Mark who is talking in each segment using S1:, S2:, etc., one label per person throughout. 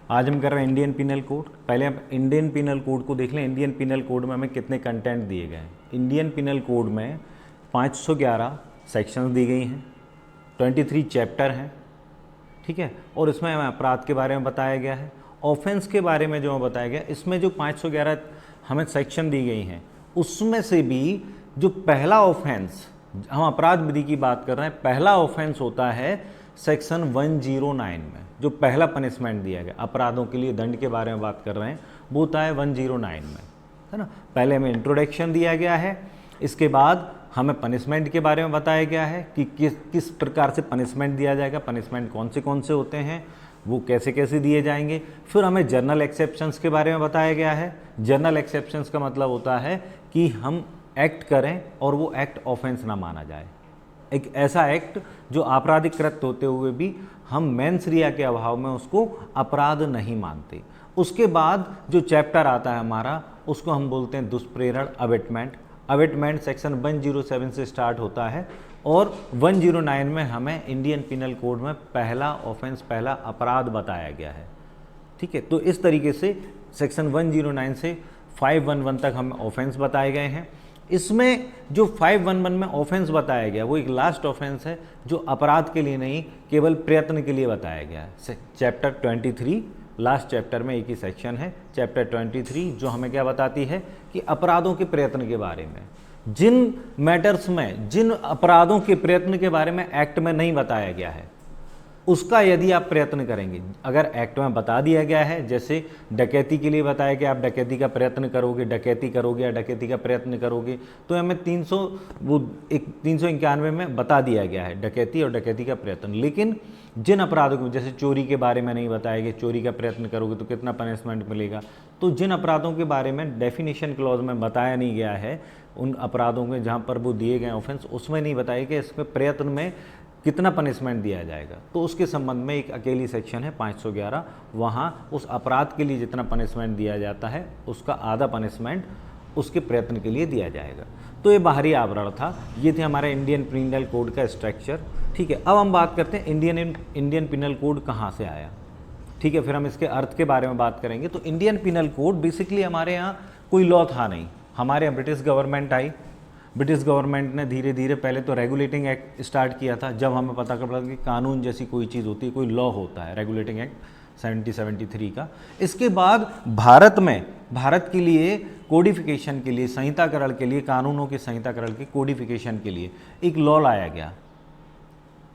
S1: आज हम कर रहे हैं इंडियन पिनल कोड। पहले हम इंडियन पिनल कोड को देख लें। इंडियन पिनल कोड में हमें कितने कंटेंट दिए गए हैं। इंडियन पिनल कोड में 511 सेक्शंस दी गई हैं, 23 चैप्टर हैं, ठीक है। और इसमें हमें अपराध के बारे में बताया गया है, ऑफेंस के बारे में जो बताया गया। इसमें जो 511 हमें सेक्शन दी गई हैं, उसमें से भी जो पहला ऑफेंस, हम अपराध विधि की बात कर रहे हैं, पहला ऑफेंस होता है सेक्शन 109 में। जो पहला पनिशमेंट दिया गया अपराधों के लिए, दंड के बारे में बात कर रहे हैं, वो होता है 109 में, है ना। पहले हमें इंट्रोडक्शन दिया गया है, इसके बाद हमें पनिशमेंट के बारे में बताया गया है कि किस प्रकार से पनिशमेंट दिया जाएगा, पनिशमेंट कौन से होते हैं, वो कैसे कैसे दिए जाएंगे। फिर हमें जर्नल एक्सेप्शंस के बारे में बताया गया है। जर्नल एक्सेप्शंस का मतलब होता है कि हम एक्ट करें और वो एक्ट ऑफेंस ना माना जाए, एक ऐसा एक्ट जो आपराधिक कृत्य होते हुए भी हम मेंस रिया के अभाव में उसको अपराध नहीं मानते। उसके बाद जो चैप्टर आता है हमारा, उसको हम बोलते हैं दुष्प्रेरण, अबेटमेंट। अबेटमेंट सेक्शन 107 से स्टार्ट होता है और 109 में हमें इंडियन पिनल कोड में पहला ऑफेंस, पहला अपराध बताया गया है, ठीक है। तो इस तरीके से सेक्शन 109 से 511 तक हमें ऑफेंस बताए गए हैं। इसमें जो 511 में ऑफेंस बताया गया वो एक लास्ट ऑफेंस है जो अपराध के लिए नहीं, केवल प्रयत्न के लिए बताया गया है। चैप्टर 23 लास्ट चैप्टर में एक ही सेक्शन है, चैप्टर 23, जो हमें क्या बताती है कि अपराधों के प्रयत्न के बारे में, जिन मैटर्स में, जिन अपराधों के प्रयत्न के बारे में एक्ट में नहीं बताया गया है, उसका यदि आप प्रयत्न करेंगे, अगर एक्ट में बता दिया गया है, जैसे डकैती के लिए बताया कि आप डकैती का प्रयत्न करोगे, डकैती करोगे या डकैती का प्रयत्न करोगे, तो हमें 391 में बता दिया गया है डकैती और डकैती का प्रयत्न। लेकिन जिन अपराधों को, जैसे चोरी के बारे में नहीं बताया गया, चोरी का प्रयत्न करोगे तो कितना पनिशमेंट मिलेगा, तो जिन अपराधों के बारे में डेफिनेशन क्लॉज में बताया नहीं गया है, उन अपराधों में जहाँ पर वो दिए गए ऑफेंस, उसमें नहीं बताया कि इसमें प्रयत्न में कितना पनिशमेंट दिया जाएगा, तो उसके संबंध में एक अकेली सेक्शन है 511। वहाँ उस अपराध के लिए जितना पनिशमेंट दिया जाता है, उसका आधा पनिशमेंट उसके प्रयत्न के लिए दिया जाएगा। तो ये बाहरी आवरण था, ये थे हमारे इंडियन पिनल कोड का स्ट्रक्चर, ठीक है। अब हम बात करते हैं इंडियन पिनल कोड कहाँ से आया, ठीक है। फिर हम इसके अर्थ के बारे में बात करेंगे। तो इंडियन पिनल कोड बेसिकली हमारे यहाँ कोई लॉ था नहीं, हमारे यहाँ ब्रिटिश गवर्नमेंट आई। ब्रिटिश गवर्नमेंट ने धीरे धीरे पहले तो रेगुलेटिंग एक्ट स्टार्ट किया था, जब हमें पता पड़ा कि कानून जैसी कोई चीज़ होती है, कोई लॉ होता है, रेगुलेटिंग एक्ट 1773 का। इसके बाद भारत में, भारत के लिए कोडिफिकेशन के लिए, संहिताकरण के लिए, कानूनों के संहिताकरण के कोडिफिकेशन के लिए एक लॉ लाया गया,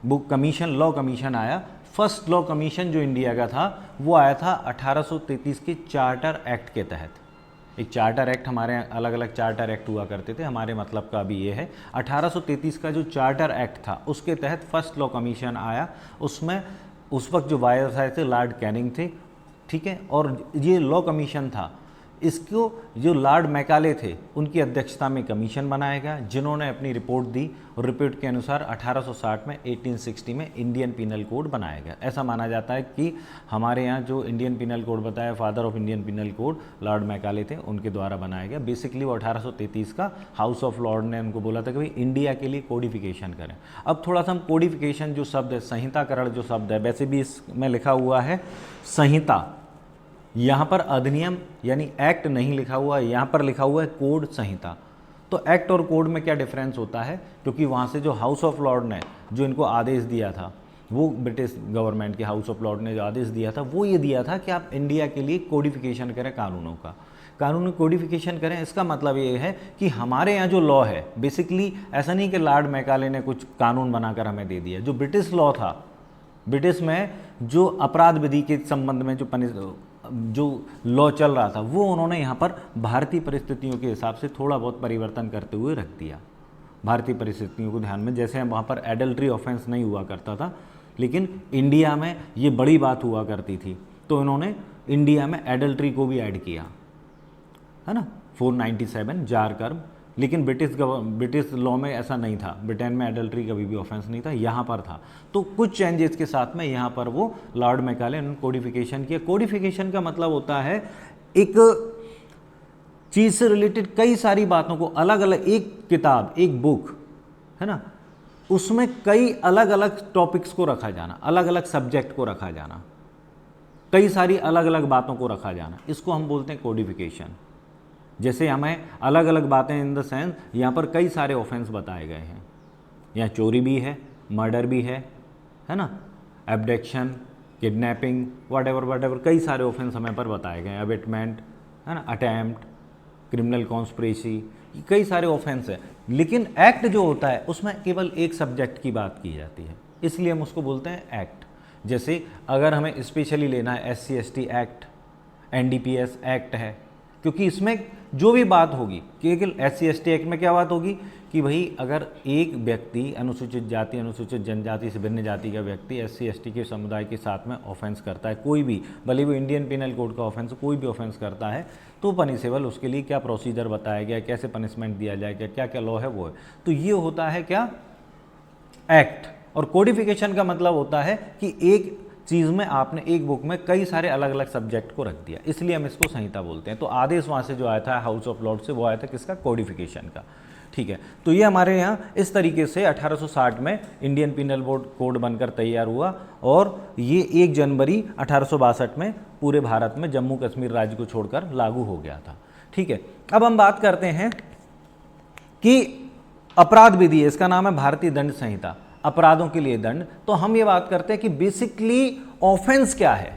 S1: वो कमीशन, लॉ कमीशन आया। फर्स्ट लॉ कमीशन जो इंडिया का था वो आया था 1833 के चार्टर एक्ट के तहत। एक चार्टर एक्ट, हमारे यहाँ अलग अलग चार्टर एक्ट हुआ करते थे, हमारे मतलब का अभी ये है 1833 का जो चार्टर एक्ट था, उसके तहत फर्स्ट लॉ कमीशन आया। उसमें उस वक्त जो वायसराय थे लॉर्ड कैनिंग थे, ठीक है। और ये लॉ कमीशन था, इसको जो लॉर्ड मैकाले थे उनकी अध्यक्षता में कमीशन बनाया गया, जिन्होंने अपनी रिपोर्ट दी और रिपोर्ट के अनुसार 1860 में 1860 में इंडियन पिनल कोड बनाया गया। ऐसा माना जाता है कि हमारे यहाँ जो इंडियन पिनल कोड बताया, father of Indian penal code Lord Macaulay थे, उनके द्वारा बनाया गया। बेसिकली वो 1833 का हाउस ऑफ लॉर्ड ने उनको बोला था कि भाई इंडिया के लिए कोडिफिकेशन करें। अब थोड़ा सा हम कोडिफिकेशन जो शब्द है, संहिताकरण जो शब्द है, वैसे भी इसमें लिखा हुआ है संहिता, यहाँ पर अधिनियम यानी एक्ट नहीं लिखा हुआ है, यहाँ पर लिखा हुआ है कोड, संहिता। तो एक्ट और कोड में क्या डिफरेंस होता है, क्योंकि वहाँ से जो हाउस ऑफ लॉर्ड ने जो इनको आदेश दिया था, वो ब्रिटिश गवर्नमेंट के हाउस ऑफ लॉर्ड ने जो आदेश दिया था वो ये दिया था कि आप इंडिया के लिए कोडिफिकेशन करें कानूनों का, कानूनी कोडिफिकेशन करें। इसका मतलब ये है कि हमारे यहाँ जो लॉ है, बेसिकली ऐसा नहीं कि लॉर्ड मैकाले ने कुछ कानून बनाकर हमें दे दिया। जो ब्रिटिश लॉ था, ब्रिटिश में जो अपराध विधि के संबंध में जो लॉ चल रहा था, वो उन्होंने यहाँ पर भारतीय परिस्थितियों के हिसाब से थोड़ा बहुत परिवर्तन करते हुए रख दिया, भारतीय परिस्थितियों को ध्यान में। जैसे वहाँ पर एडल्ट्री ऑफेंस नहीं हुआ करता था, लेकिन इंडिया में ये बड़ी बात हुआ करती थी, तो इन्होंने इंडिया में एडल्ट्री को भी ऐड किया, है ना, 497 जार कर्म। लेकिन ब्रिटिश लॉ में ऐसा नहीं था, ब्रिटेन में एडल्ट्री कभी भी ऑफेंस नहीं था, यहाँ पर था। तो कुछ चेंजेस के साथ में यहाँ पर वो लॉर्ड मैकाले ने कोडिफिकेशन किया। कोडिफिकेशन का मतलब होता है एक चीज़ से रिलेटेड कई सारी बातों को अलग अलग, एक किताब, एक बुक, है ना, उसमें कई अलग अलग टॉपिक्स को रखा जाना, अलग अलग सब्जेक्ट को रखा जाना। कई सारी अलग अलग बातों को रखा जाना, इसको हम बोलते हैं कोडिफिकेशन। जैसे हमें अलग अलग बातें इन द सेंस यहाँ पर कई सारे ऑफेंस बताए गए हैं, यहाँ चोरी भी है, मर्डर भी है ना, एब्डक्शन, किडनैपिंग, वट एवर कई सारे ऑफेंस हमें पर बताए गए हैं, अबेटमेंट है ना, अटैम्प्ट, क्रिमिनल कॉन्स्पिरेसी, कई सारे ऑफेंस हैं। लेकिन एक्ट जो होता है उसमें केवल एक सब्जेक्ट की बात की जाती है, इसलिए हम उसको बोलते हैं एक्ट। जैसे अगर हमें स्पेशली लेना है SC/ST एक्ट, NDPS एक्ट है, क्योंकि इसमें जो भी बात होगी केवल SC/ST एक्ट में क्या बात होगी कि भाई अगर एक व्यक्ति अनुसूचित जाति अनुसूचित जनजाति से भिन्न जाति का व्यक्ति SC/ST के समुदाय के साथ में ऑफेंस करता है, कोई भी, भले वो इंडियन पिनल कोड का ऑफेंस, कोई भी ऑफेंस करता है तो पनिशेबल, उसके लिए क्या प्रोसीजर बताया गया, कैसे पनिशमेंट दिया जाएगा, क्या क्या लॉ है वो है। तो ये होता है क्या, एक्ट। और कोडिफिकेशन का मतलब होता है कि एक चीज़ में आपने एक बुक में कई सारे अलग अलग सब्जेक्ट को रख दिया, इसलिए हम इसको संहिता बोलते हैं। तो आदेश वहाँ से जो आया था हाउस ऑफ लॉर्ड से, वो आया था किसका, कोडिफिकेशन का। ठीक है, तो ये हमारे यहाँ इस तरीके से 1860 में इंडियन पिनल कोड बनकर तैयार हुआ और ये 1 जनवरी 1862 में पूरे भारत में जम्मू कश्मीर राज्य को छोड़कर लागू हो गया था। ठीक है, अब हम बात करते हैं कि अपराध विधि, इसका नाम है भारतीय दंड संहिता, अपराधों के लिए दंड। तो हम ये बात करते हैं कि बेसिकली ऑफेंस क्या है,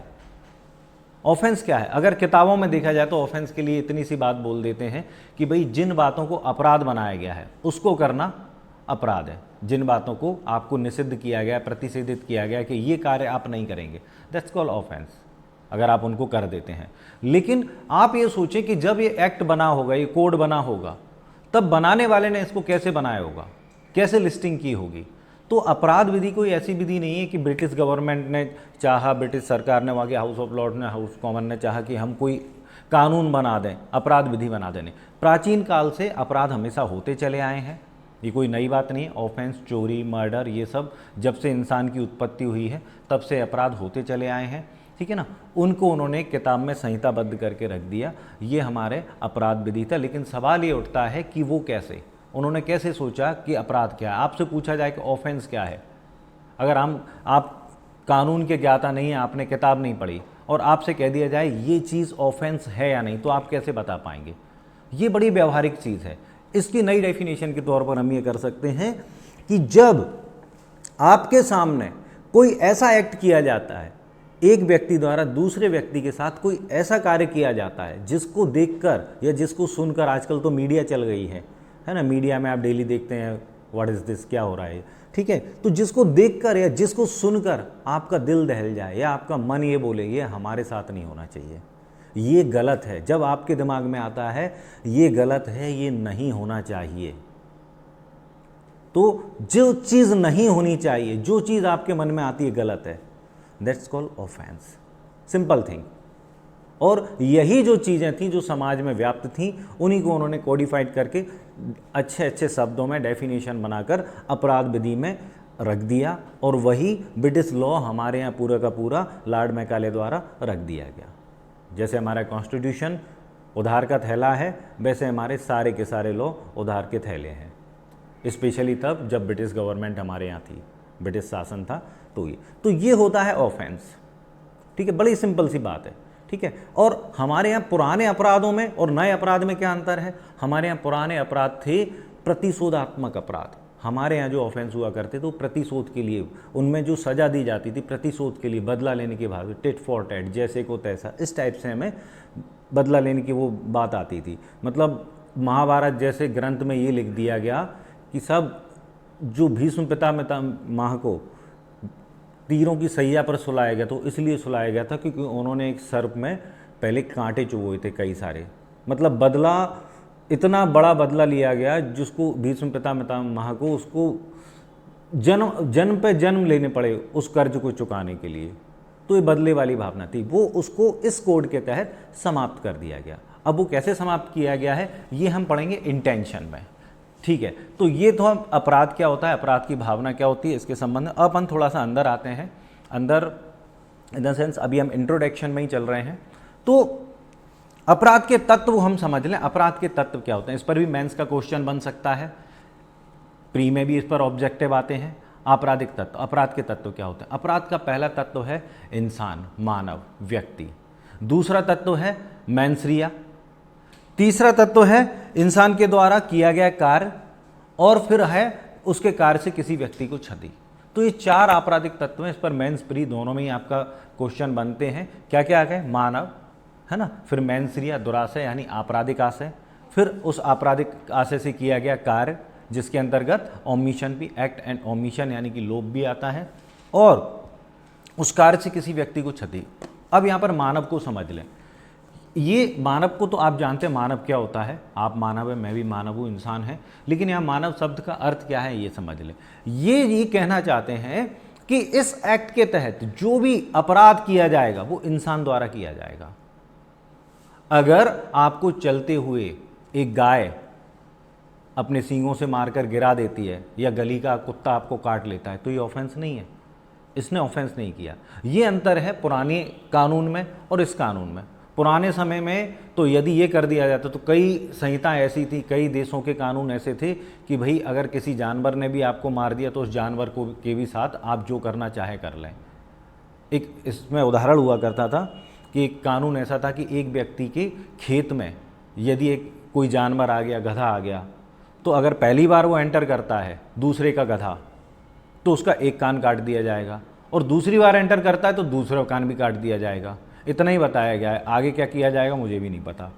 S1: ऑफेंस क्या है। अगर किताबों में देखा जाए तो ऑफेंस के लिए इतनी सी बात बोल देते हैं कि भाई जिन बातों को अपराध बनाया गया है उसको करना अपराध है, जिन बातों को आपको निषिद्ध किया गया, प्रतिषेधित किया गया कि ये कार्य आप नहीं करेंगे, दैट्स कॉल्ड ऑफेंस, अगर आप उनको कर देते हैं। लेकिन आप ये सोचें कि जब ये एक्ट बना होगा, ये कोड बना होगा, तब बनाने वाले ने इसको कैसे बनाया होगा, कैसे लिस्टिंग की होगी। तो अपराध विधि कोई ऐसी विधि नहीं है कि ब्रिटिश गवर्नमेंट ने चाहा, ब्रिटिश सरकार ने, वहाँ के हाउस ऑफ लॉर्ड ने, हाउस कॉमन ने चाहा कि हम कोई कानून बना दें, अपराध विधि बना दें। प्राचीन काल से अपराध हमेशा होते चले आए हैं, ये कोई नई बात नहीं है। ऑफेंस, चोरी, मर्डर, ये सब जब से इंसान की उत्पत्ति हुई है तब से अपराध होते चले आए हैं। ठीक है ना, उनको उन्होंने किताब में संहिताबद्ध करके रख दिया, ये हमारे अपराध विधि था। लेकिन सवाल ये उठता है कि वो कैसे, उन्होंने कैसे सोचा कि अपराध क्या है। आपसे पूछा जाए कि ऑफेंस क्या है, अगर आप कानून के ज्ञाता नहीं हैं, आपने किताब नहीं पढ़ी और आपसे कह दिया जाए ये चीज़ ऑफेंस है या नहीं, तो आप कैसे बता पाएंगे। ये बड़ी व्यवहारिक चीज़ है। इसकी नई डेफिनेशन के तौर पर हम ये कर सकते हैं कि जब आपके सामने कोई ऐसा एक्ट किया जाता है, एक व्यक्ति द्वारा दूसरे व्यक्ति के साथ कोई ऐसा कार्य किया जाता है जिसको देखकर या जिसको सुनकर, आजकल तो मीडिया चल गई है ना, मीडिया में आप डेली देखते हैं व्हाट इज़ दिस, क्या हो रहा है। ठीक है, तो जिसको देखकर या जिसको सुनकर आपका दिल दहल जाए या आपका मन ये बोले ये हमारे साथ नहीं होना चाहिए, ये गलत है, जब आपके दिमाग में आता है ये गलत है, ये नहीं होना चाहिए, तो जो चीज़ नहीं होनी चाहिए, जो चीज़ आपके मन में आती है गलत है, that's called offence, simple thing. और यही जो चीज़ें थी जो समाज में व्याप्त थी, उन्हीं को उन्होंने कोडिफाइड करके अच्छे अच्छे शब्दों में डेफिनेशन बनाकर अपराध विधि में रख दिया। और वही ब्रिटिश लॉ हमारे यहाँ पूरा का पूरा लॉर्ड मैकाले द्वारा रख दिया गया। जैसे हमारा कॉन्स्टिट्यूशन उधार का थैला है, वैसे हमारे सारे के सारे लॉ उधार के थैले हैं, स्पेशली तब जब ब्रिटिश गवर्नमेंट हमारे यहाँ थी, ब्रिटिश शासन था। तो ये होता है ऑफेंस। ठीक है, बड़ी सिंपल सी बात है। ठीक है, और हमारे यहाँ पुराने अपराधों में और नए अपराध में क्या अंतर है। हमारे यहाँ पुराने अपराध थे प्रतिशोधात्मक अपराध, हमारे यहाँ जो ऑफेंस हुआ करते तो प्रतिशोध के लिए, उनमें जो सज़ा दी जाती थी प्रतिशोध के लिए, बदला लेने की भाव, टिट फॉर टैट, जैसे को तैसा, इस टाइप से हमें बदला लेने की वो बात आती थी। मतलब महाभारत जैसे ग्रंथ में ये लिख दिया गया कि सब जो भीष्म पितामह को तीरों की सैया पर सुलाया गया, तो इसलिए सुलाया गया था क्योंकि उन्होंने एक सर्प में पहले कांटे चुभोए थे कई सारे। मतलब बदला, इतना बड़ा बदला लिया गया जिसको भीष्म पितामह को उसको जन्म पे जन्म लेने पड़े उस कर्ज को चुकाने के लिए। तो ये बदले वाली भावना थी, वो उसको इस कोड के तहत समाप्त कर दिया गया। अब वो कैसे समाप्त किया गया है ये हम पढ़ेंगे इंटेंशन में। ठीक है, तो ये तो हम अपराध क्या होता है, अपराध की भावना क्या होती है, इसके संबंध में अब अपन थोड़ा सा अंदर आते हैं। अंदर इन द सेंस अभी हम इंट्रोडक्शन में ही चल रहे हैं। तो अपराध के तत्व हम समझ लें, अपराध के तत्व क्या होते हैं। इस पर भी मेंस का क्वेश्चन बन सकता है, प्री में भी इस पर ऑब्जेक्टिव आते हैं। आपराधिक तत्व, अपराध के तत्व क्या होते हैं? अपराध का पहला तत्व है इंसान, मानव, व्यक्ति। दूसरा तत्व है मैंसरिया। तीसरा तत्व है इंसान के द्वारा किया गया कार्य, और फिर है उसके कार्य से किसी व्यक्ति को क्षति। तो ये 4 आपराधिक तत्व हैं। इस पर मेंस प्री दोनों में ही आपका क्वेश्चन बनते हैं। क्या क्या आ गए? मानव, है ना, फिर मैंसरिया दुराशय यानी आपराधिक आशय, फिर उस आपराधिक आशय से किया गया कार्य जिसके अंतर्गत ओमिशन भी, एक्ट एंड ओमिशन यानी कि लोभ भी आता है, और उस कार्य से किसी व्यक्ति को क्षति। अब यहाँ पर मानव को समझ लें। ये मानव को तो आप जानते हैं मानव क्या होता है, आप मानव है, मैं भी मानव हूँ, इंसान है, लेकिन यहाँ मानव शब्द का अर्थ क्या है ये समझ लें। ये कहना चाहते हैं कि इस एक्ट के तहत जो भी अपराध किया जाएगा वो इंसान द्वारा किया जाएगा। अगर आपको चलते हुए एक गाय अपने सींगों से मारकर गिरा देती है, या गली का कुत्ता आपको काट लेता है, तो ये ऑफेंस नहीं है, इसने ऑफेंस नहीं किया। ये अंतर है पुराने कानून में और इस कानून में। पुराने समय में तो यदि ये कर दिया जाता तो कई संहिता ऐसी थी, कई देशों के कानून ऐसे थे कि भाई अगर किसी जानवर ने भी आपको मार दिया तो उस जानवर को के भी साथ आप जो करना चाहे कर लें। एक इसमें उदाहरण हुआ करता था कि एक कानून ऐसा था कि एक व्यक्ति के खेत में यदि एक कोई जानवर आ गया, गधा आ गया, तो अगर पहली बार वो एंटर करता है दूसरे का गधा, तो उसका एक कान काट दिया जाएगा, और दूसरी बार एंटर करता है तो दूसरा कान भी काट दिया जाएगा। इतना ही बताया गया है, आगे क्या किया जाएगा मुझे भी नहीं पता।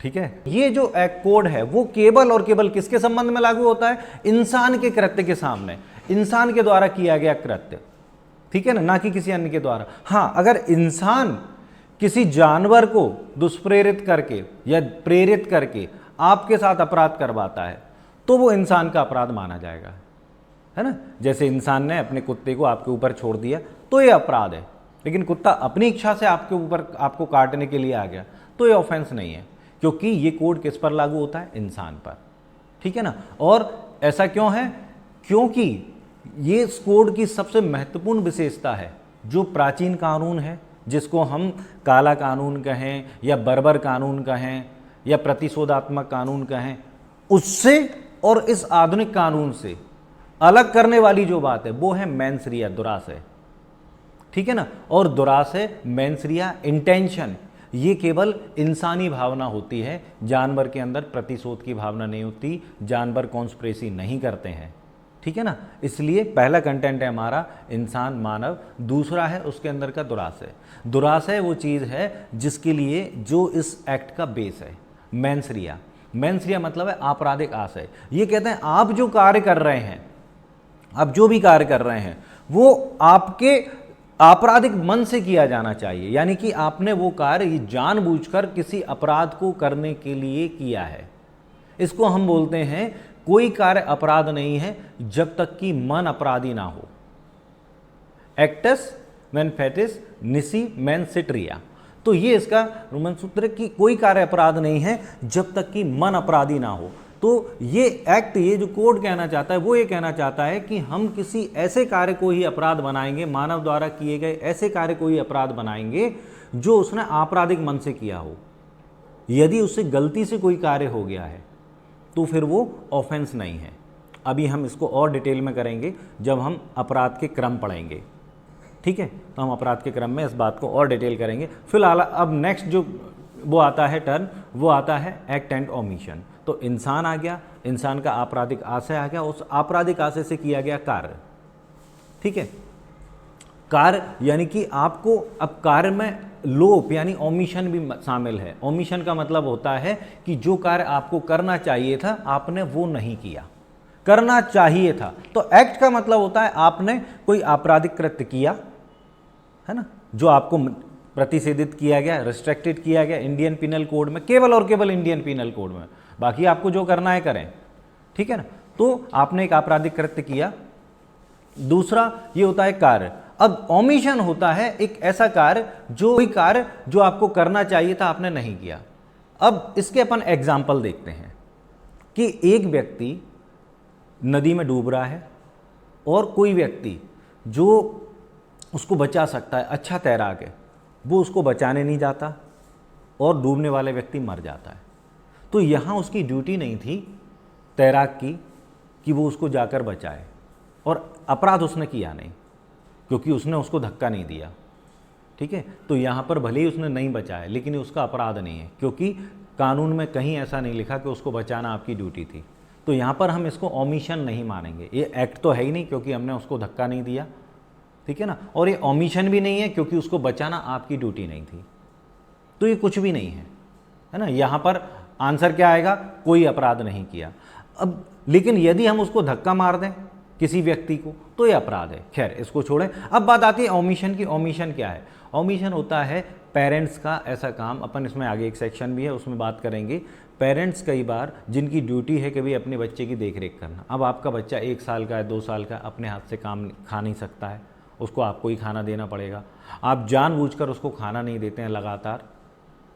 S1: ठीक है, ये जो एक्ट कोड है वो केवल और केवल किसके संबंध में लागू होता है? इंसान के कृत्य के सामने, इंसान के द्वारा किया गया कृत्य, ठीक है ना कि किसी अन्य के द्वारा। हाँ, अगर इंसान किसी जानवर को दुष्प्रेरित करके या प्रेरित करके आपके साथ अपराध करवाता है तो वो इंसान का अपराध माना जाएगा, है ना। जैसे इंसान ने अपने कुत्ते को आपके ऊपर छोड़ दिया तो ये अपराध है, लेकिन कुत्ता अपनी इच्छा से आपके ऊपर आपको काटने के लिए आ गया तो ये ऑफेंस नहीं है, क्योंकि ये कोड किस पर लागू होता है? इंसान पर, ठीक है ना। और ऐसा क्यों है? क्योंकि ये इस कोड की सबसे महत्वपूर्ण विशेषता है। जो प्राचीन कानून है, जिसको हम काला कानून कहें या बर्बर कानून कहें या प्रतिशोधात्मक कानून कहें, उससे और इस आधुनिक कानून से अलग करने वाली जो बात है वो है मैंसरिया, दुराशय, ठीक है ना। और दुराशय, मैंसरिया, इंटेंशन, ये केवल इंसानी भावना होती है, जानवर के अंदर प्रतिशोध की भावना नहीं होती, जानवर कॉन्स्पिरेसी नहीं करते हैं, ठीक है ना। इसलिए पहला कंटेंट है हमारा इंसान, मानव। दूसरा है उसके अंदर का दुराशय। दुराशय वो चीज़ है जिसके लिए जो इस एक्ट का बेस है। मैंसरिया, मैंसरिया मतलब है आपराधिक आशय। ये कहते हैं आप जो कार्य कर रहे हैं, आप जो भी कार्य कर रहे हैं वो आपके आपराधिक मन से किया जाना चाहिए, यानी कि आपने वो कार्य जानबूझकर किसी अपराध को करने के लिए किया है। इसको हम बोलते हैं कोई कार्य अपराध नहीं है जब तक कि मन अपराधी ना हो। एक्टस मैनफेटिस निसी मैनसिट्रिया, तो ये इसका रोमन सूत्र है कि कोई कार्य अपराध नहीं है जब तक कि मन अपराधी ना हो। तो ये एक्ट, ये जो कोड कहना चाहता है वो ये कहना चाहता है कि हम किसी ऐसे कार्य को ही अपराध बनाएंगे, मानव द्वारा किए गए ऐसे कार्य को ही अपराध बनाएंगे जो उसने आपराधिक मन से किया हो। यदि उससे गलती से कोई कार्य हो गया है तो फिर वो ऑफेंस नहीं है। अभी हम इसको और डिटेल में करेंगे जब हम अपराध के क्रम पढ़ेंगे, ठीक है। तो हम अपराध के क्रम में इस बात को और डिटेल करेंगे। फिलहाल अब नेक्स्ट जो वो आता है टर्न, वो आता है एक्ट एंड ओमिशन। तो इंसान आ गया, इंसान का आपराधिक आशय आ गया, उस आपराधिक आशय से किया गया कार्य, ठीक है। कार्य यानी कि आपको अब कार्य में लोप यानी ओमिशन भी शामिल है। ओमिशन का मतलब होता है कि जो कार्य आपको करना चाहिए था आपने वो नहीं किया, करना चाहिए था। तो एक्ट का मतलब होता है आपने कोई आपराधिक कृत्य किया, है ना, जो आपको प्रतिषेधित किया गया, रिस्ट्रिक्टेड किया गया इंडियन पिनल कोड में, केवल और केवल इंडियन पिनल कोड में। बाकी आपको जो करना है करें, ठीक है ना। तो आपने एक आपराधिक कृत्य किया। दूसरा ये होता है कार्य। अब ओमिशन होता है एक ऐसा कार्य, जो कोई कार्य जो आपको करना चाहिए था आपने नहीं किया। अब इसके अपन एग्जाम्पल देखते हैं कि एक व्यक्ति नदी में डूब रहा है और कोई व्यक्ति जो उसको बचा सकता है, अच्छा तैराक है, वो उसको बचाने नहीं जाता और डूबने वाले व्यक्ति मर जाता है। तो यहाँ उसकी ड्यूटी नहीं थी तैराक की कि वो उसको जाकर बचाए, और अपराध उसने किया नहीं, क्योंकि उसने उसको धक्का नहीं दिया। ठीक है, तो यहाँ पर भले ही उसने नहीं बचाया, लेकिन ये उसका अपराध नहीं है, क्योंकि कानून में कहीं ऐसा नहीं लिखा कि उसको बचाना आपकी ड्यूटी थी। तो यहाँ पर हम इसको ओमिशन नहीं मानेंगे। ये एक्ट तो है ही नहीं, क्योंकि हमने उसको धक्का नहीं दिया, ठीक है ना, और ये ओमिशन भी नहीं है, क्योंकि उसको बचाना आपकी ड्यूटी नहीं थी। तो ये कुछ भी नहीं है ना। यहाँ पर आंसर क्या आएगा, कोई अपराध नहीं किया। अब लेकिन यदि हम उसको धक्का मार दें किसी व्यक्ति को, तो ये अपराध है। खैर, इसको छोड़ें। अब बात आती है ओमिशन की। ओमिशन क्या है? ओमिशन होता है पेरेंट्स का ऐसा काम, अपन इसमें आगे एक सेक्शन भी है उसमें बात करेंगे। पेरेंट्स कई बार जिनकी ड्यूटी है कि भाई अपने बच्चे की देखरेख करना। अब आपका बच्चा 1 साल का है, 2 साल का, अपने हाथ से काम खा नहीं सकता है, उसको आपको ही खाना देना पड़ेगा। आप जानबूझकर उसको खाना नहीं देते हैं लगातार,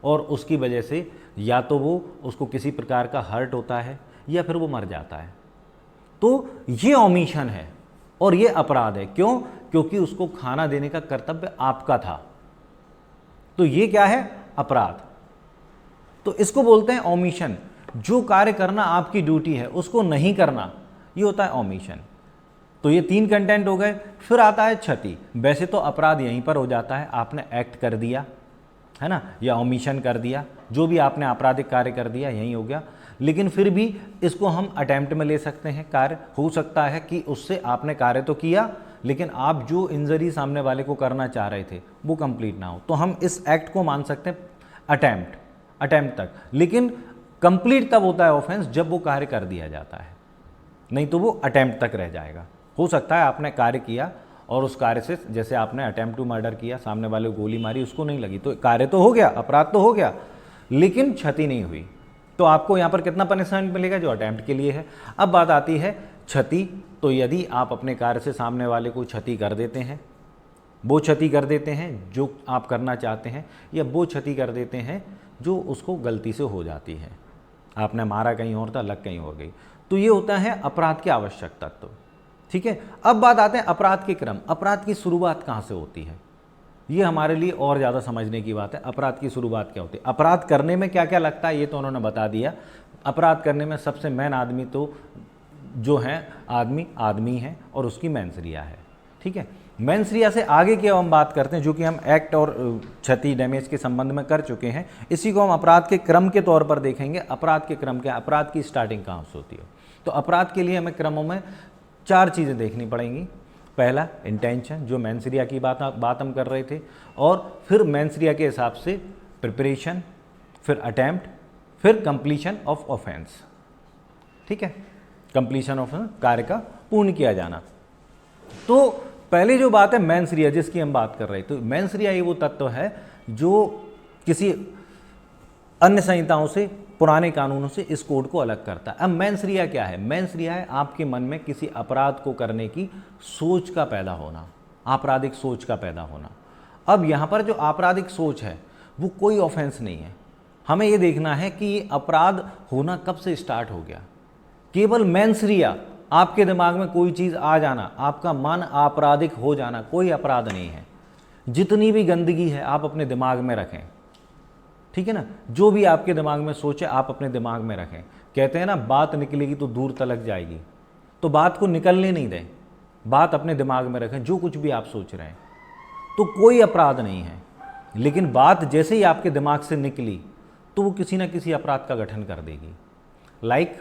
S1: और उसकी वजह से या तो वो उसको किसी प्रकार का हर्ट होता है या फिर वो मर जाता है। तो ये ओमिशन है और ये अपराध है। क्यों? क्योंकि उसको खाना देने का कर्तव्य आपका था। तो ये क्या है? अपराध। तो इसको बोलते हैं ओमिशन। जो कार्य करना आपकी ड्यूटी है उसको नहीं करना, ये होता है ओमिशन। तो ये 3 कंटेंट हो गए। फिर आता है क्षति। वैसे तो अपराध यहीं पर हो जाता है, आपने एक्ट कर दिया है ना, या ओमिशन कर दिया, जो भी आपने आपराधिक कार्य कर दिया यहीं हो गया। लेकिन फिर भी इसको हम अटेम्प्ट में ले सकते हैं। कार्य हो सकता है कि उससे आपने कार्य तो किया, लेकिन आप जो इंजरी सामने वाले को करना चाह रहे थे वो कंप्लीट ना हो, तो हम इस एक्ट को मान सकते हैं अटेम्प्ट तक। लेकिन कंप्लीट तब होता है ऑफेंस जब वो कार्य कर दिया जाता है, नहीं तो वो अटेम्प्ट तक रह जाएगा। हो सकता है आपने कार्य किया और उस कार्य से, जैसे आपने अटेम्प्ट टू मर्डर किया, सामने वाले को गोली मारी, उसको नहीं लगी, तो कार्य तो हो गया, अपराध तो हो गया, लेकिन क्षति नहीं हुई। तो आपको यहाँ पर कितना पनिशमेंट मिलेगा? जो अटेम्प्ट के लिए है। अब बात आती है क्षति। तो यदि आप अपने कार्य से सामने वाले को क्षति कर देते हैं, वो क्षति कर देते हैं जो आप करना चाहते हैं, या वो क्षति कर देते हैं जो उसको गलती से हो जाती है, आपने मारा कहीं और था, लग कहीं हो गई, तो ये होता है अपराध के आवश्यक तत्व। ठीक है। अब बात आते हैं अपराध के क्रम। अपराध की शुरुआत कहाँ से होती है? ये हमारे लिए और ज़्यादा समझने की बात है। अपराध की शुरुआत क्या होती है? अपराध करने में क्या क्या लगता है ये तो उन्होंने बता दिया। अपराध करने में सबसे मेन आदमी तो जो है आदमी है और उसकी मेंसरिया है। ठीक है। मेंसरिया से आगे की अब हम बात करते हैं, जो कि हम एक्ट और क्षति डैमेज के संबंध में कर चुके हैं। इसी को हम अपराध के क्रम के तौर पर देखेंगे। अपराध के क्रम क्या? अपराध की स्टार्टिंग कहाँ से होती है? तो अपराध के लिए हमें क्रमों में 4 चीज़ें देखनी पड़ेंगी। पहला इंटेंशन, जो मेंसरिया की बात हम कर रहे थे, और फिर मेंसरिया के हिसाब से प्रिपरेशन, फिर अटेम्प्ट, फिर कंप्लीशन ऑफ ऑफेंस। ठीक है, कंप्लीशन ऑफ कार्य का पूर्ण किया जाना। तो पहली जो बात है मेंसरिया, जिसकी हम बात कर रहे थे, तो मेंसरिया ये वो तत्व है जो किसी अन्य संहिताओं से, पुराने कानूनों से इस कोड को अलग करता है। अब मेंसरिया क्या है? मेंसरिया है आपके मन में किसी अपराध को करने की सोच का पैदा होना, आपराधिक सोच का पैदा होना। अब यहाँ पर जो आपराधिक सोच है वो कोई ऑफेंस नहीं है। हमें ये देखना है कि ये अपराध होना कब से स्टार्ट हो गया। केवल मेंसरिया, आपके दिमाग में कोई चीज़ आ जाना, आपका मन आपराधिक हो जाना, कोई अपराध नहीं है। जितनी भी गंदगी है आप अपने दिमाग में रखें, ठीक है ना। जो भी आपके दिमाग में सोचे आप अपने दिमाग में रखें। कहते हैं ना, बात निकलेगी तो दूर तलक जाएगी, तो बात को निकलने नहीं दें, बात अपने दिमाग में रखें। जो कुछ भी आप सोच रहे हैं तो कोई अपराध नहीं है, लेकिन बात जैसे ही आपके दिमाग से निकली तो वो किसी ना किसी अपराध का गठन कर देगी। लाइक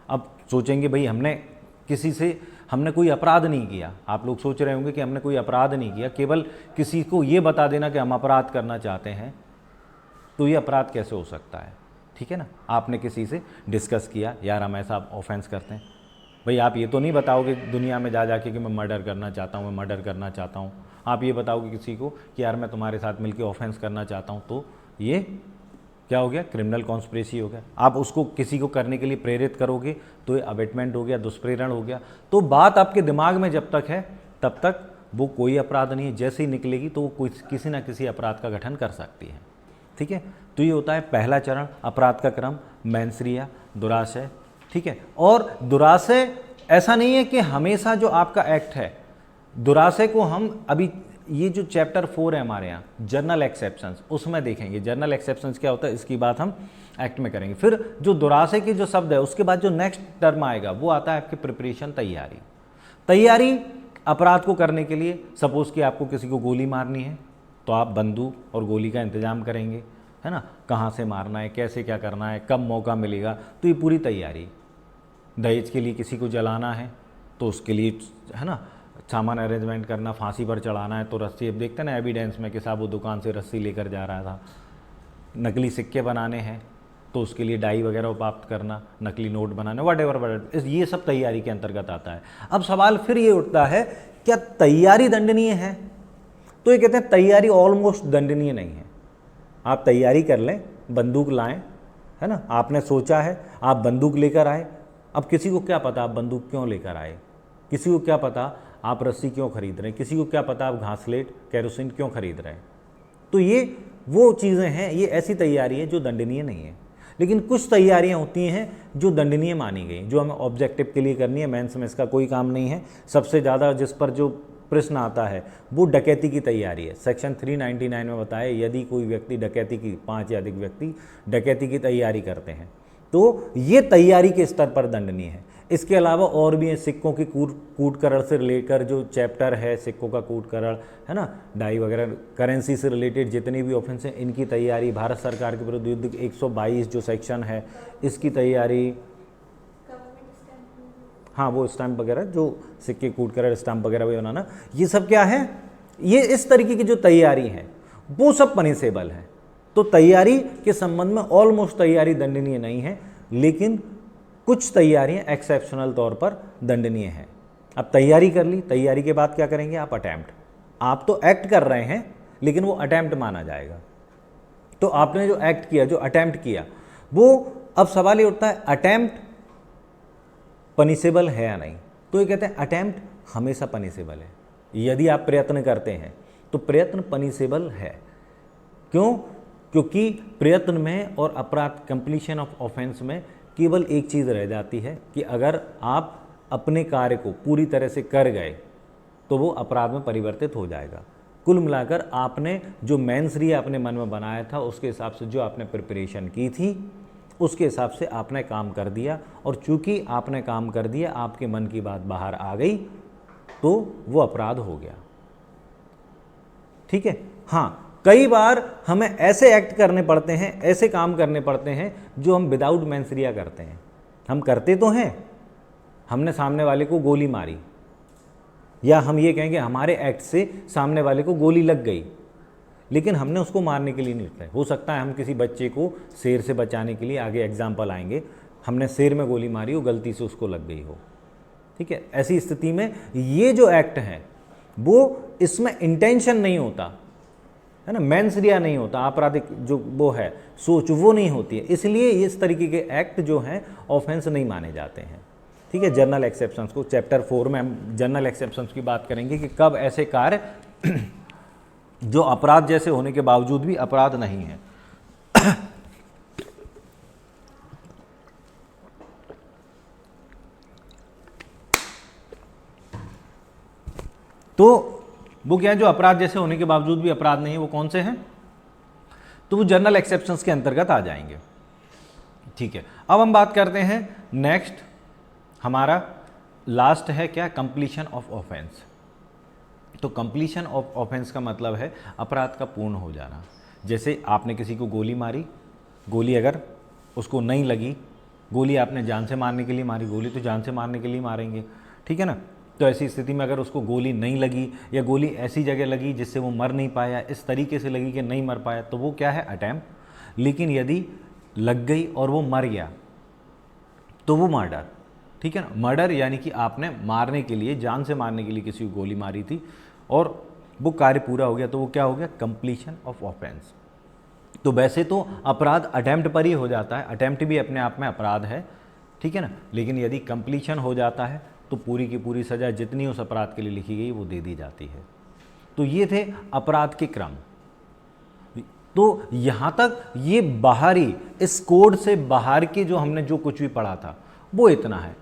S1: अब सोचेंगे भाई हमने कोई अपराध नहीं किया। आप लोग सोच रहे होंगे कि हमने कोई अपराध नहीं किया, केवल किसी को ये बता देना कि हम अपराध करना चाहते हैं, तो ये अपराध कैसे हो सकता है? ठीक है ना। आपने किसी से डिस्कस किया, यार हम ऐसा ऑफेंस करते हैं, भाई आप ये तो नहीं बताओगे दुनिया में जा जाके कि मैं मर्डर करना चाहता हूँ, आप ये बताओगे किसी को कि यार मैं तुम्हारे साथ मिलकर ऑफेंस करना चाहता हूँ, तो ये क्या हो गया? क्रिमिनल कॉन्स्पिरेसी हो गया। आप उसको किसी को करने के लिए प्रेरित करोगे तो ये अबेटमेंट हो गया, दुष्प्रेरण हो गया। तो बात आपके दिमाग में जब तक है तब तक वो कोई अपराध नहीं है। जैसे ही निकलेगी तो वो किसी ना किसी अपराध का गठन कर सकती है। ठीक है। तो ये होता है पहला चरण, अपराध का क्रम, मेंसरिया, दुराशय। ठीक है। और दुराशय ऐसा नहीं है कि हमेशा जो आपका एक्ट है, दुराशय को हम अभी ये जो चैप्टर 4 है हमारे यहाँ जर्नल एक्सेप्शंस, उसमें देखेंगे। जर्नल एक्सेप्शंस क्या होता है इसकी बात हम एक्ट में करेंगे। फिर जो दुराशय की जो शब्द है उसके बाद जो नेक्स्ट टर्म आएगा वो आता है आपकी प्रिपरेशन, तैयारी। तैयारी अपराध को करने के लिए, सपोज कि आपको किसी को गोली मारनी है तो आप बंदूक और गोली का इंतजाम करेंगे, है ना, कहाँ से मारना है, कैसे क्या करना है, कब मौका मिलेगा, तो ये पूरी तैयारी। दहेज के लिए किसी को जलाना है तो उसके लिए, है ना, सामान अरेंजमेंट करना, फांसी पर चढ़ाना है तो रस्सी, अब देखते हैं ना एविडेंस में कि साहब वो दुकान से रस्सी लेकर जा रहा था। नकली सिक्के बनाने हैं तो उसके लिए डाई वगैरह प्राप्त करना, नकली नोट बनाने, वट ये सब तैयारी के अंतर्गत आता है। अब सवाल फिर ये उठता है, क्या तैयारी दंडनीय है? तो ये कहते हैं तैयारी ऑलमोस्ट दंडनीय नहीं है। आप तैयारी कर लें, बंदूक लाएं, है ना, आपने सोचा है, आप बंदूक लेकर आए, अब किसी को क्या पता आप बंदूक क्यों लेकर आए, किसी को क्या पता आप रस्सी क्यों खरीद रहे हैं, किसी को क्या पता आप घासलेट केरोसिन क्यों खरीद रहे हैं। तो ये वो चीज़ें हैं, ये ऐसी तैयारी है जो दंडनीय नहीं है। लेकिन कुछ तैयारियां होती हैं जो दंडनीय मानी गई, जो हमें ऑब्जेक्टिव के लिए करनी है। मेंस में इसका कोई काम नहीं है। सबसे ज़्यादा जिस पर जो प्रश्न आता है वो डकैती की तैयारी है। सेक्शन 399 में बताया, यदि कोई व्यक्ति डकैती की, 5 या अधिक व्यक्ति डकैती की तैयारी करते हैं तो ये तैयारी के स्तर पर दंडनीय है। इसके अलावा और भी है, सिक्कों की कूटकरण से लेकर जो चैप्टर है सिक्कों का कूटकरण, है ना, डाई वगैरह, करेंसी से रिलेटेड जितनी भी ऑफेंस हैं इनकी तैयारी, भारत सरकार के विरुद्ध युद्ध 122 जो सेक्शन है इसकी तैयारी, हाँ वो स्टैंप वगैरह, जो सिक्के कूटकरण स्टैंप वगैरह भी बनाना, ये सब क्या है, ये इस तरीके की जो तैयारी है वो सब पनिशेबल है। तो तैयारी के संबंध में ऑलमोस्ट तैयारी दंडनीय नहीं है, लेकिन कुछ तैयारियां एक्सेप्शनल तौर पर दंडनीय हैं। अब तैयारी कर ली, तैयारी के बाद क्या करेंगे आप? अटेम्प्ट। आप तो एक्ट कर रहे हैं लेकिन वो अटेम्प्ट माना जाएगा। तो आपने जो एक्ट किया, जो अटेम्प्ट किया, वो अब सवाल ये उठता है अटेम्प्ट पनिशेबल है या नहीं। तो ये कहते हैं अटेम्प्ट हमेशा पनिशेबल है। यदि आप प्रयत्न करते हैं तो प्रयत्न पनिशेबल है। क्यों? क्योंकि प्रयत्न में और अपराध कंप्लीशन ऑफ ऑफेंस में केवल एक चीज़ रह जाती है कि अगर आप अपने कार्य को पूरी तरह से कर गए तो वो अपराध में परिवर्तित हो जाएगा। कुल मिलाकर आपने जो मेंसरिया अपने मन में बनाया था उसके हिसाब से जो आपने प्रिपरेशन की थी उसके हिसाब से आपने काम कर दिया, और चूंकि आपने काम कर दिया, आपके मन की बात बाहर आ गई तो वो अपराध हो गया। ठीक है। हाँ, कई बार हमें ऐसे एक्ट करने पड़ते हैं, ऐसे काम करने पड़ते हैं जो हम विदाउट मेंसरिया करते हैं। हम करते तो हैं, हमने सामने वाले को गोली मारी, या हम ये कहेंगे हमारे एक्ट से सामने वाले को गोली लग गई, लेकिन हमने उसको मारने के लिए नहीं उठाया। हो सकता है हम किसी बच्चे को शेर से बचाने के लिए, आगे एग्जाम्पल आएंगे, हमने शेर में गोली मारी हो, गलती से उसको लग गई हो। ठीक है। ऐसी स्थिति में ये जो एक्ट हैं वो, इसमें इंटेंशन नहीं होता है ना, मेंसरिया नहीं होता, आपराधिक जो वो है सोच वो नहीं होती है, इसलिए इस तरीके के एक्ट जो हैं ऑफेंस नहीं माने जाते हैं। ठीक है। जर्नल एक्सेप्शंस को चैप्टर 4 में हम जर्नल एक्सेप्शंस की बात करेंगे कि कब ऐसे कार्य जो अपराध जैसे होने के बावजूद भी अपराध नहीं है। तो वो क्या है, जो अपराध जैसे होने के बावजूद भी अपराध नहीं है, वो कौन से हैं? तो वो जर्नल एक्सेप्शंस के अंतर्गत आ जाएंगे। ठीक है। अब हम बात करते हैं नेक्स्ट, हमारा लास्ट है क्या, कंप्लीशन ऑफ ऑफेंस। तो कंप्लीशन ऑफ ऑफेंस का मतलब है अपराध का पूर्ण हो जाना। जैसे आपने किसी को गोली मारी, गोली अगर उसको नहीं लगी, गोली आपने जान से मारने के लिए मारी, गोली तो जान से मारने के लिए मारेंगे, ठीक है ना। तो ऐसी स्थिति में अगर उसको गोली नहीं लगी, या गोली ऐसी जगह लगी जिससे वो मर नहीं पाया, इस तरीके से लगी कि नहीं मर पाया, तो वो क्या है, अटेम्प्ट। लेकिन यदि लग गई और वो मर गया तो वो मर्डर। ठीक है ना। मर्डर यानी कि आपने मारने के लिए, जान से मारने के लिए किसी को गोली मारी थी और वो कार्य पूरा हो गया, तो वो क्या हो गया, कंप्लीशन ऑफ ऑफेंस। तो वैसे तो अपराध अटेम्प्ट पर ही हो जाता है, अटेम्प्ट भी अपने आप में अपराध है, ठीक है ना। लेकिन यदि कंप्लीशन हो जाता है तो पूरी की पूरी सज़ा जितनी उस अपराध के लिए लिखी गई वो दे दी जाती है। तो ये थे अपराध के क्रम। तो यहाँ तक ये बाहरी, इस कोड से बाहर के जो हमने जो कुछ भी पढ़ा था वो इतना है।